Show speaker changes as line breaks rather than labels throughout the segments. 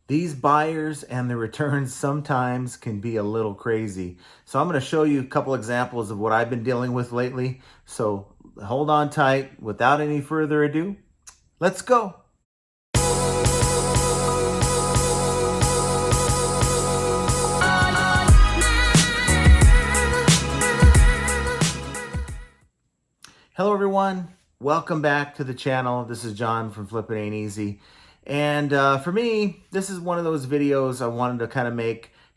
These buyers and the returns sometimes can be a little crazy. So I'm going to show you a couple examples of what I've been dealing with lately. So hold on tight. Without any further ado, let's go. Hello everyone, welcome back to the channel. This is John from Flippin Ain't Easy. And for me, this is one of those videos I wanted to kind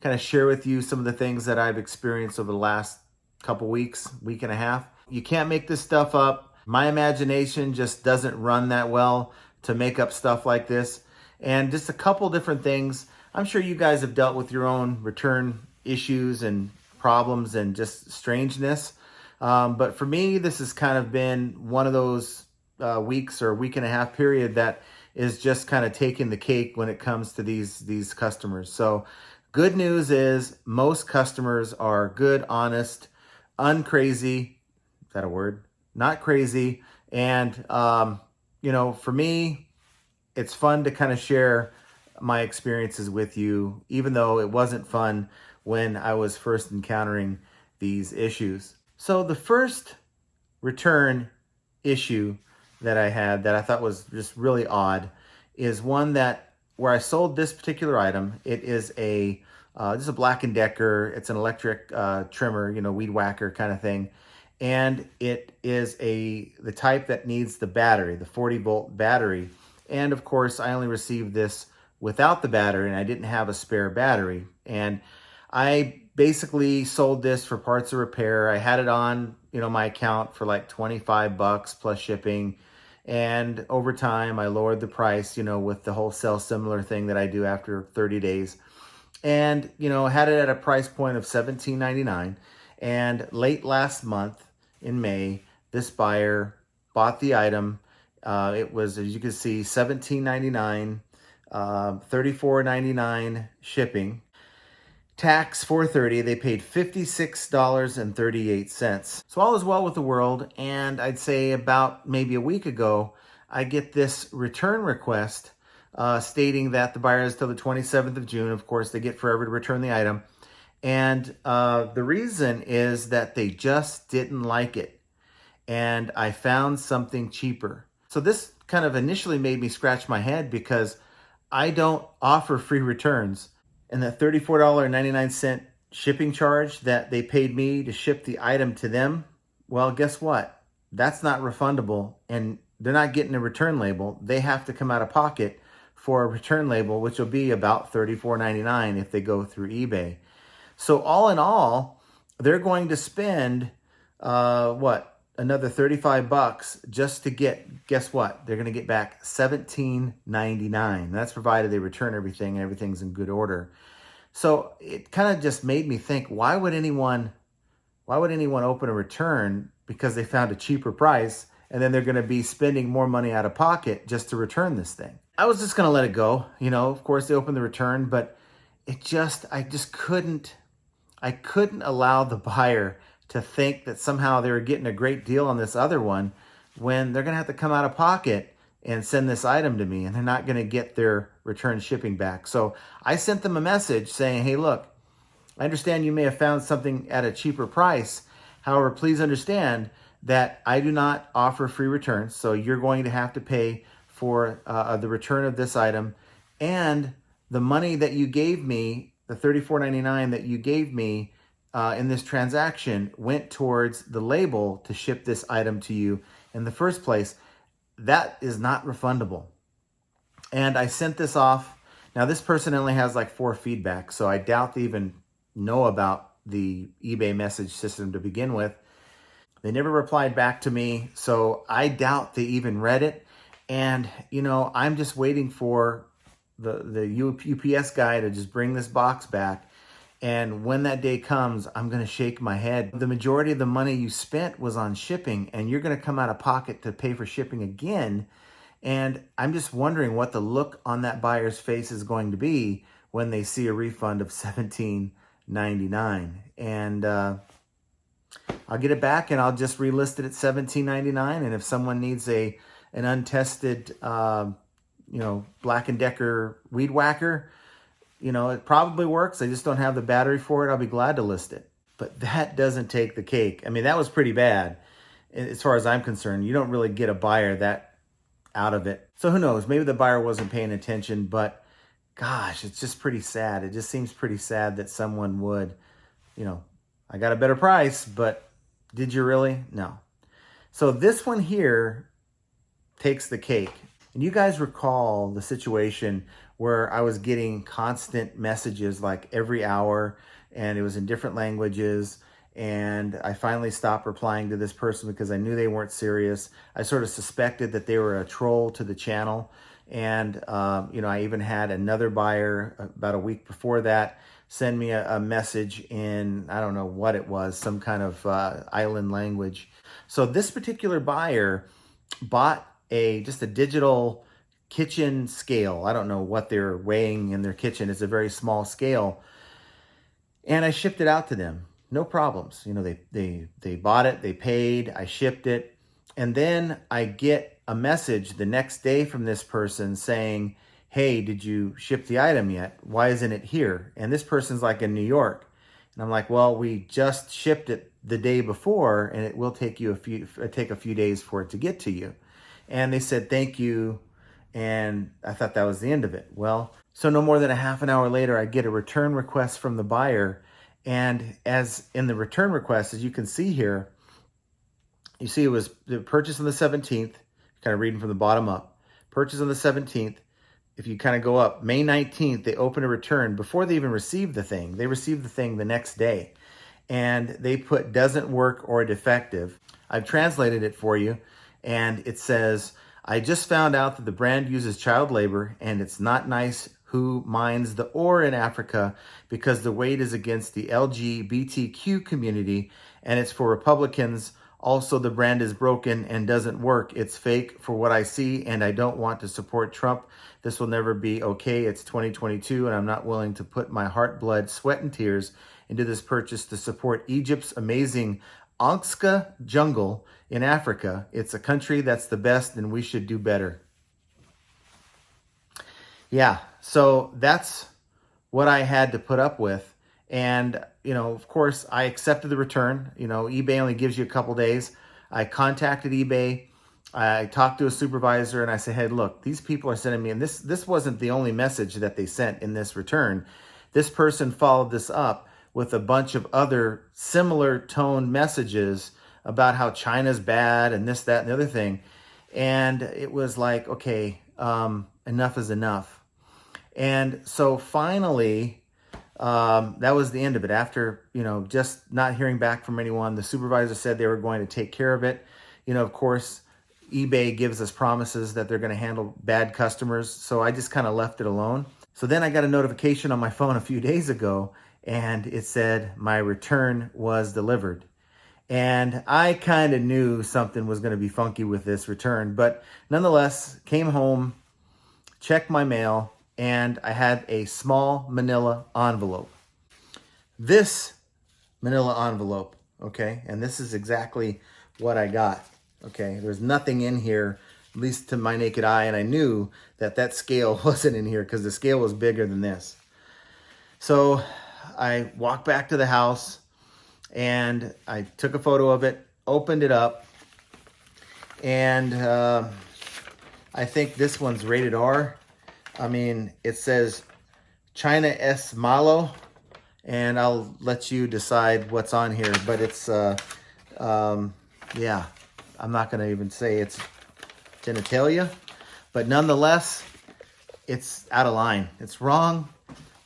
of share with you some of the things that I've experienced over the last couple weeks, week and a half. You can't make this stuff up. My imagination just doesn't run that well to make up stuff like this. And just a couple different things. I'm sure you guys have dealt with your own return issues and problems and just strangeness. But for me, this has kind of been one of those weeks or week and a half period that is just kind of taking the cake when it comes to these customers. So good news is most customers are good, honest, uncrazy. Is that a word? Not crazy. And, for me, it's fun to kind of share my experiences with you, even though it wasn't fun when I was first encountering these issues. So the first return issue that I had that I thought was just really odd is one where I sold this particular item. It is this is a Black & Decker. It's an electric trimmer, weed whacker kind of thing. And it is the type that needs the battery, the 40-volt battery. And of course, I only received this without the battery, and I didn't have a spare battery. And I basically sold this for parts of repair. I had it on, my account for like $25 plus shipping. And over time, I lowered the price, with the wholesale similar thing that I do after 30 days. And, had it at a price point of $17.99. And late last month in May, this buyer bought the item. It was, as you can see, $17.99, $34.99 shipping. Tax $430. They paid $56.38. So all is well with the world. And I'd say about maybe a week ago, I get this return request stating that the buyer is till the 27th of June. Of course, they get forever to return the item. And the reason is that they just didn't like it. And I found something cheaper. So this kind of initially made me scratch my head because I don't offer free returns. And that $34.99 shipping charge that they paid me to ship the item to them, well, guess what? That's not refundable, and they're not getting a return label. They have to come out of pocket for a return label, which will be about $34.99 if they go through eBay. So all in all, they're going to spend, another $35 just to get, guess what? They're going to get back $17.99. That's provided they return everything and everything's in good order. So it kind of just made me think, why would anyone open a return because they found a cheaper price and then they're going to be spending more money out of pocket just to return this thing? I was just going to let it go. Of course they opened the return, but I couldn't allow the buyer to think that somehow they were getting a great deal on this other one when they're going to have to come out of pocket and send this item to me, and they're not going to get their return shipping back. So I sent them a message saying, hey, look, I understand you may have found something at a cheaper price. However, please understand that I do not offer free returns. So you're going to have to pay for the return of this item. And the money that you gave me, the $34.99 that you gave me in this transaction went towards the label to ship this item to you in the first place. That is not refundable. And I sent this off. Now, this person only has like 4 feedback, so I doubt they even know about the eBay message system to begin with. They never replied back to me, so I doubt they even read it. And, I'm just waiting for the UPS guy to just bring this box back. And when that day comes, I'm going to shake my head. The majority of the money you spent was on shipping, and you're going to come out of pocket to pay for shipping again. And I'm just wondering what the look on that buyer's face is going to be when they see a refund of $17.99. And I'll get it back and I'll just relist it at $17.99. And if someone needs an untested Black & Decker weed whacker. It probably works. I just don't have the battery for it. I'll be glad to list it. But that doesn't take the cake. I mean, that was pretty bad as far as I'm concerned. You don't really get a buyer that out of it. So who knows? Maybe the buyer wasn't paying attention, but gosh, it's just pretty sad. It just seems pretty sad that someone would, I got a better price, but did you really? No. So this one here takes the cake. And you guys recall the situation where I was getting constant messages like every hour, and it was in different languages. And I finally stopped replying to this person because I knew they weren't serious. I sort of suspected that they were a troll to the channel. And, I even had another buyer about a week before that send me a message in, I don't know what it was, some kind of island language. So this particular buyer bought just a digital kitchen scale. I don't know what they're weighing in their kitchen. It's a very small scale. And I shipped it out to them. No problems. They bought it, they paid, I shipped it. And then I get a message the next day from this person saying, hey, did you ship the item yet? Why isn't it here? And this person's like in New York. And I'm like, well, we just shipped it the day before, and it will take a few days for it to get to you. And they said, thank you. And I thought that was the end of it. Well, so no more than a half an hour later, I get a return request from the buyer. And as in the return request, as you can see here, you see it was the purchase on the 17th, kind of reading from the bottom up. Purchase on the 17th. If you kind of go up, May 19th, they open a return before they even received the thing. They received the thing the next day. And they put doesn't work or defective. I've translated it for you. And it says, I just found out that the brand uses child labor, and it's not nice who mines the ore in Africa because the weight is against the LGBTQ community, and it's for Republicans. Also, the brand is broken and doesn't work. It's fake for what I see, and I don't want to support Trump. This will never be okay. It's 2022, and I'm not willing to put my heart, blood, sweat, and tears into this purchase to support Egypt's amazing Onkska jungle in Africa. It's a country that's the best, and we should do better. Yeah, so that's what I had to put up with. And, of course, I accepted the return. eBay only gives you a couple days. I contacted eBay. I talked to a supervisor, and I said, hey, look, these people are sending me, and this wasn't the only message that they sent in this return. This person followed this up with a bunch of other similar tone messages about how China's bad and this, that, and the other thing. And it was like, okay, enough is enough. And so finally, that was the end of it. After, just not hearing back from anyone, the supervisor said they were going to take care of it. Of course, eBay gives us promises that they're going to handle bad customers. So I just kind of left it alone. So then I got a notification on my phone a few days ago, and it said my return was delivered. And I kind of knew something was going to be funky with this return, but nonetheless, came home, checked my mail, and I had a small manila envelope. This manila envelope, okay? And this is exactly what I got, okay? There's nothing in here, at least to my naked eye, and I knew that scale wasn't in here because the scale was bigger than this. So I walked back to the house, and I took a photo of it, opened it up, and I think this one's rated R. I mean, it says China es malo, and I'll let you decide what's on here. But it's, yeah, I'm not going to even say it's genitalia. But nonetheless, it's out of line. It's wrong.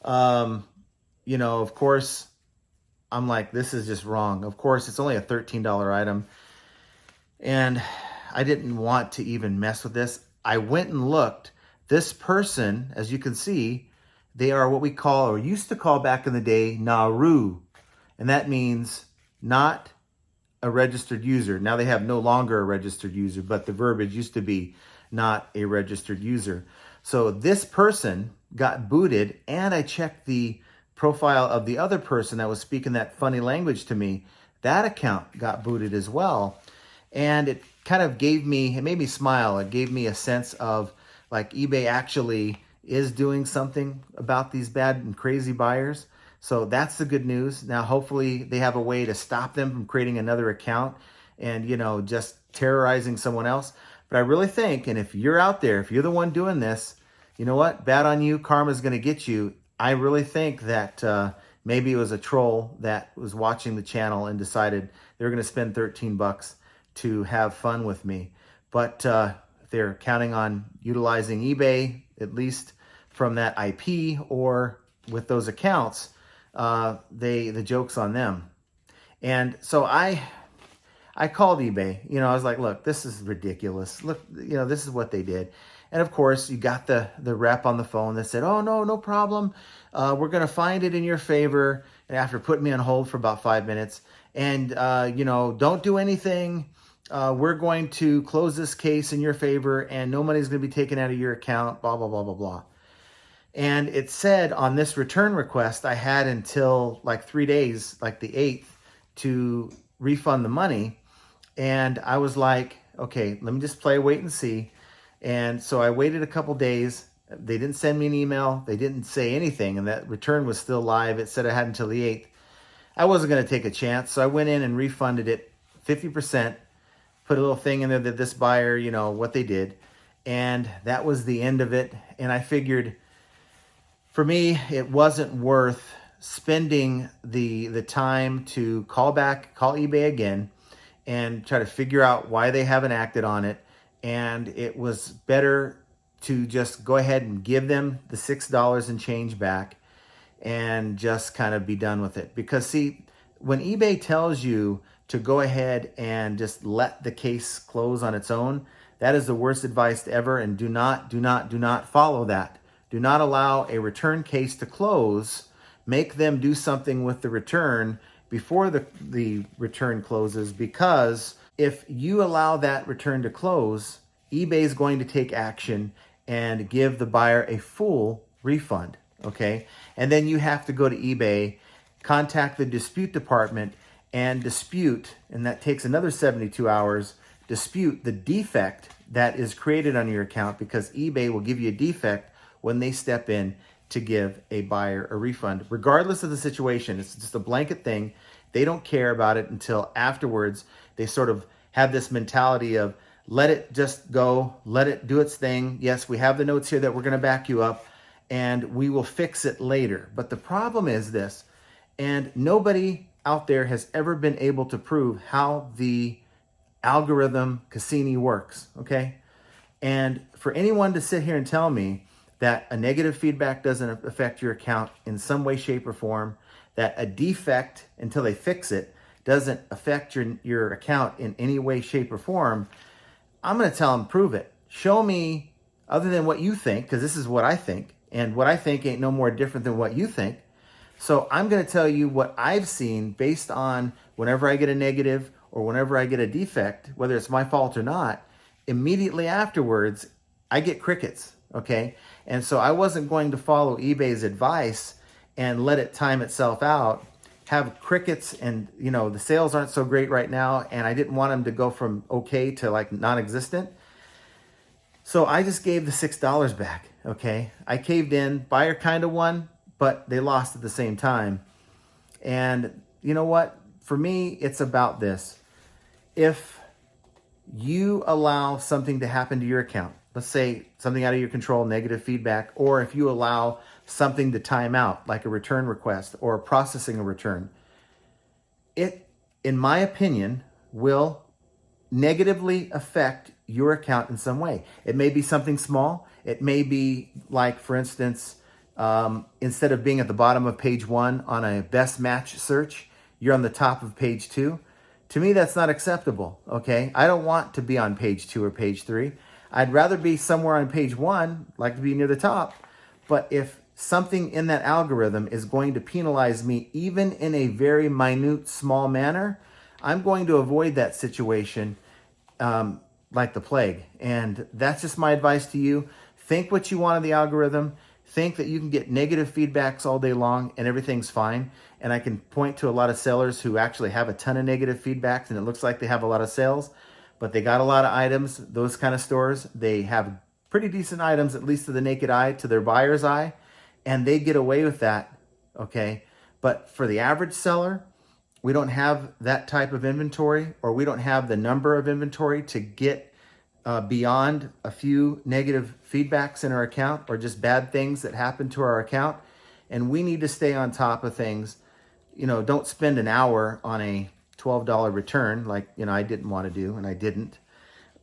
Of course, I'm like, this is just wrong. Of course, it's only a $13 item. And I didn't want to even mess with this. I went and looked. This person, as you can see, they are what we call, or used to call back in the day, Nauru. And that means not a registered user. Now they have no longer a registered user, but the verbiage used to be not a registered user. So this person got booted, and I checked the profile of the other person that was speaking that funny language to me. That account got booted as well. And it kind of it made me smile. It gave me a sense of like eBay actually is doing something about these bad and crazy buyers. So that's the good news. Now, hopefully they have a way to stop them from creating another account and, just terrorizing someone else. But I really think, and if you're out there, if you're the one doing this, you know what? Bad on you. Karma's going to get you. I really think that maybe it was a troll that was watching the channel and decided they were going to spend 13 bucks to have fun with me. But they're counting on utilizing eBay, at least from that IP or with those accounts, the joke's on them. And so I called eBay. I was like, look, this is ridiculous. Look, this is what they did. And of course, you got the rep on the phone that said, oh, no problem. We're going to find it in your favor. And after putting me on hold for about 5 minutes, and, don't do anything. We're going to close this case in your favor and no money's going to be taken out of your account, blah, blah, blah, blah, blah. And it said on this return request, I had until like 3 days, like the 8th, to refund the money. And I was like, okay, let me just play wait and see. And so I waited a couple days. They didn't send me an email. They didn't say anything. And that return was still live. It said I had until the 8th. I wasn't going to take a chance. So I went in and refunded it 50%, put a little thing in there that this buyer, what they did. And that was the end of it. And I figured for me, it wasn't worth spending the time to call eBay again and try to figure out why they haven't acted on it. And it was better to just go ahead and give them the $6 and change back and just kind of be done with it. Because see, when eBay tells you to go ahead and just let the case close on its own, that is the worst advice ever. And do not follow that. Do not allow a return case to close. Make them do something with the return before the return closes, because if you allow that return to close, eBay is going to take action and give the buyer a full refund, okay? And then you have to go to eBay, contact the dispute department, and dispute, and that takes another 72 hours, dispute the defect that is created on your account, because eBay will give you a defect when they step in to give a buyer a refund. Regardless of the situation, it's just a blanket thing. They don't care about it until afterwards. They sort of have this mentality of, let it just go, let it do its thing. Yes, we have the notes here that we're going to back you up, and we will fix it later. But the problem is this, and nobody out there has ever been able to prove how the algorithm Cassini works, okay? And for anyone to sit here and tell me that a negative feedback doesn't affect your account in some way, shape, or form, that a defect, until they fix it, doesn't affect your account in any way, shape, or form, I'm going to tell them, prove it. Show me, other than what you think, because this is what I think, and what I think ain't no more different than what you think. So I'm going to tell you what I've seen based on whenever I get a negative or whenever I get a defect, whether it's my fault or not, immediately afterwards, I get crickets, okay? And so I wasn't going to follow eBay's advice and let it time itself out, have crickets, and the sales aren't so great right now, and I didn't want them to go from okay to like non-existent. So I just gave the $6 back, okay? I caved in. Buyer kind of won, but they lost at the same time. And you know what? For me, it's about this. If you allow something to happen to your account, let's say something out of your control, negative feedback, or if you allow something to time out, like a return request or processing a return, it, in my opinion, will negatively affect your account in some way. It may be something small. It may be like, for instance, instead of being at the bottom of page 1 on a best match search, you're on the top of page 2. To me, that's not acceptable, okay? I don't want to be on page 2 or page 3. I'd rather be somewhere on page 1, like to be near the top. But if something in that algorithm is going to penalize me, even in a very minute, small manner, I'm going to avoid that situation like the plague. And that's just my advice to you. Think what you want of the algorithm. Think that you can get negative feedbacks all day long and everything's fine. And I can point to a lot of sellers who actually have a ton of negative feedbacks and it looks like they have a lot of sales, but they got a lot of items. Those kind of stores, they have pretty decent items, at least to the naked eye, to their buyer's eye, and they get away with that, okay? But for the average seller, we don't have that type of inventory, or we don't have the number of inventory to get beyond a few negative feedbacks in our account or just bad things that happen to our account. And we need to stay on top of things. Don't spend an hour on a $12 return like, I didn't want to do, and I didn't.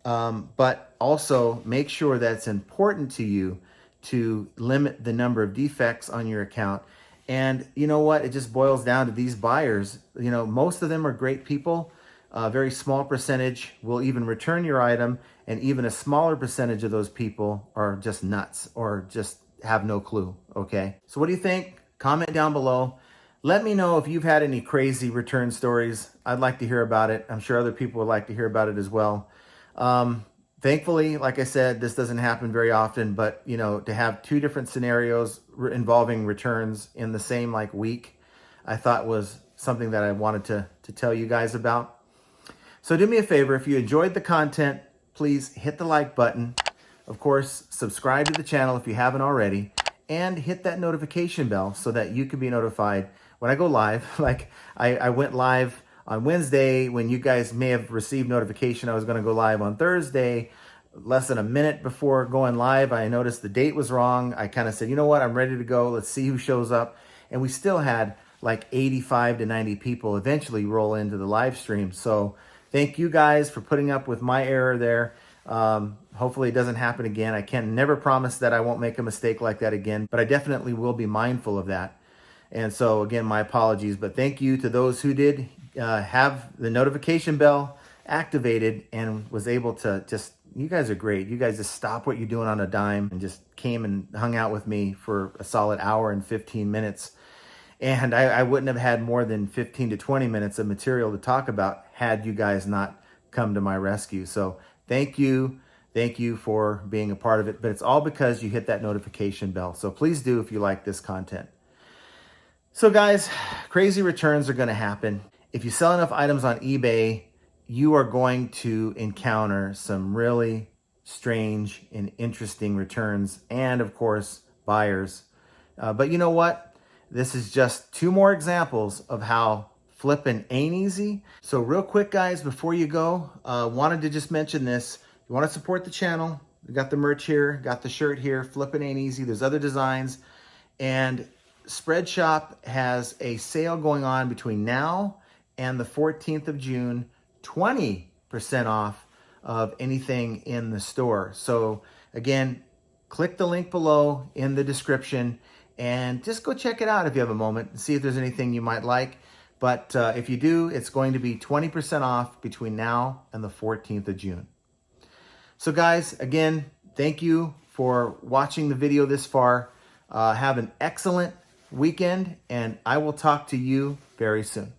But also make sure that it's important to you to limit the number of defects on your account. And you know what? It just boils down to these buyers. Most of them are great people. A very small percentage will even return your item, and even a smaller percentage of those people are just nuts or just have no clue, okay? So what do you think? Comment down below. Let me know if you've had any crazy return stories. I'd like to hear about it. I'm sure other people would like to hear about it as well. Thankfully, like I said, this doesn't happen very often, but to have two different scenarios involving returns in the same week, I thought was something that I wanted to tell you guys about. So do me a favor, if you enjoyed the content, please hit the like button. Of course, subscribe to the channel if you haven't already, and hit that notification bell so that you can be notified when I go live. I went live on Wednesday when you guys may have received notification I was going to go live on Thursday. Less than a minute before going live, I noticed the date was wrong. I kind of said, you know what, I'm ready to go. Let's see who shows up. And we still had 85 to 90 people eventually roll into the live stream. So thank you guys for putting up with my error there. Hopefully it doesn't happen again. I can never promise that I won't make a mistake like that again, but I definitely will be mindful of that. And so again, my apologies, but thank you to those who did have the notification bell activated and was able to you guys are great. You guys just stopped what you're doing on a dime and just came and hung out with me for a solid hour and 15 minutes. And I wouldn't have had more than 15 to 20 minutes of material to talk about had you guys not come to my rescue. So thank you. Thank you for being a part of it. But it's all because you hit that notification bell. So please do if you like this content. So guys, crazy returns are going to happen. If you sell enough items on eBay, you are going to encounter some really strange and interesting returns and, of course, buyers. But you know what? This is just two more examples of how flipping ain't easy. So real quick, guys, before you go, wanted to just mention this. You want to support the channel, we got the merch here, got the shirt here, flipping ain't easy. There's other designs. And Spreadshop has a sale going on between now and the 14th of June, 20% off of anything in the store. So again, click the link below in the description and just go check it out if you have a moment and see if there's anything you might like. But if you do, it's going to be 20% off between now and the 14th of June. So guys, again, thank you for watching the video this far. Have an excellent weekend, and I will talk to you very soon.